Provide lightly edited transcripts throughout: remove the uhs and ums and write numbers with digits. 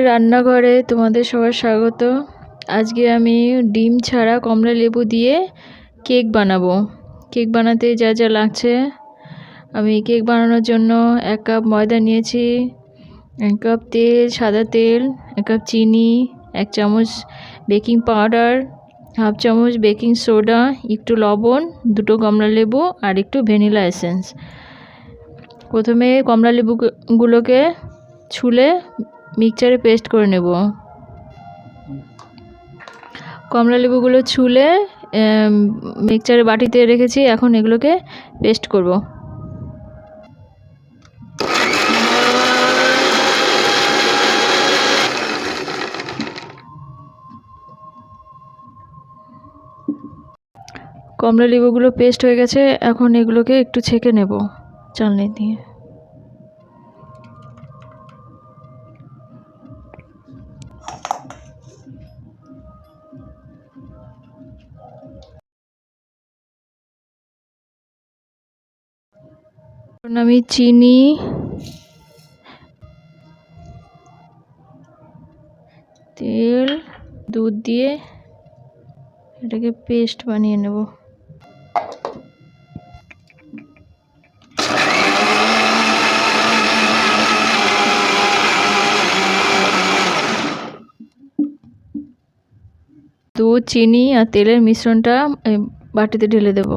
রান্নাঘরে তোমাদের সবার স্বাগত। আজকে আমি ডিম ছাড়া কমলা লেবু দিয়ে কেক বানাবো। কেক বানাতে যা যা লাগছে, আমি কেক বানানোর জন্য 1 কাপ ময়দা নিয়েছি, 1 কাপ তেল, সাদা তেল, 1 কাপ চিনি, 1 চামচ বেকিং পাউডার, 1/2 চামচ বেকিং সোডা, একটু লবণ, 2টো কমলা লেবু আর একটু ভ্যানিলা এসেন্স। প্রথমে কমলা লেবুগুলোকে ছুলে মিক্সচারে পেস্ট করে নেব। কমলা লেবুগুলো ছুলে মিক্সচারে বাটিতে রেখেছি, এখন এগুলোকে পেস্ট করব। কমলা লেবুগুলো পেস্ট হয়ে গেছে, এখন এগুলোকে একটু ছেঁকে নেব চালনি দিয়ে। আমি চিনি, তেল, দুধ দিয়ে এটাকে পেস্ট বানিয়ে নেব। দুধ, চিনি আর তেলের মিশ্রণটা বাটিতে ঢেলে দেব।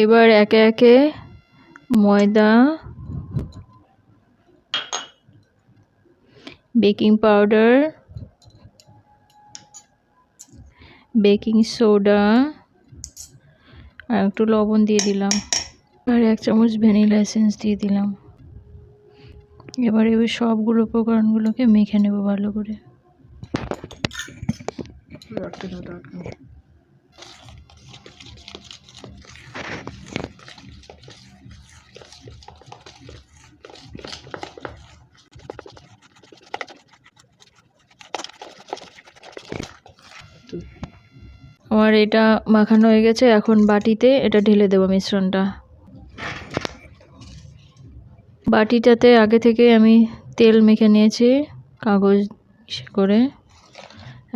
এবার একে একে ময়দা, বেকিং পাউডার, বেকিং সোডা আর একটু লবণ দিয়ে দিলাম, আর 1 চামচ ভ্যানিলা এসেন্স দিয়ে দিলাম। এবার সবগুলো উপকরণগুলোকে মেখে নেব ভালো করে। আমার এটা মাখানো হয়ে গেছে, এখন বাটিতে এটা ঢেলে দেব মিশ্রণটা। বাটিটাতে আগে থেকে আমি তেল মেখে নিয়েছি কাগজ করে,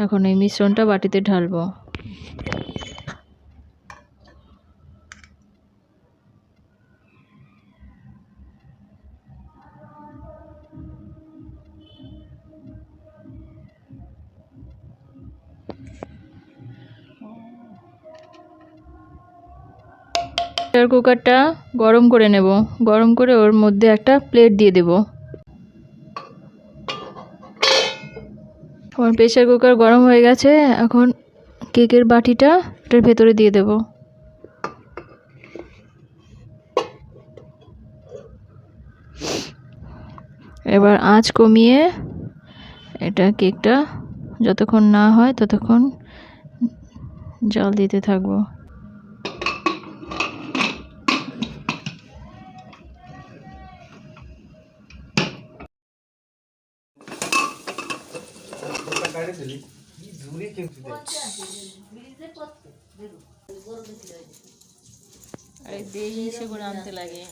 এখন এই মিশ্রণটা বাটিতে ঢালবো। প্রেসার কুকারটা গরম করে নেব, গরম করে ওর মধ্যে একটা প্লেট দিয়ে দেব। আমার প্রেসার কুকার গরম হয়ে গেছে, এখন কেকের বাটিটা এটার ভেতরে দিয়ে দেব। এবার আঁচ কমিয়ে এটা কেকটা যতক্ষণ না হয় ততক্ষণ জাল দিতে থাকবো। দেশি করে আনতে লাগে।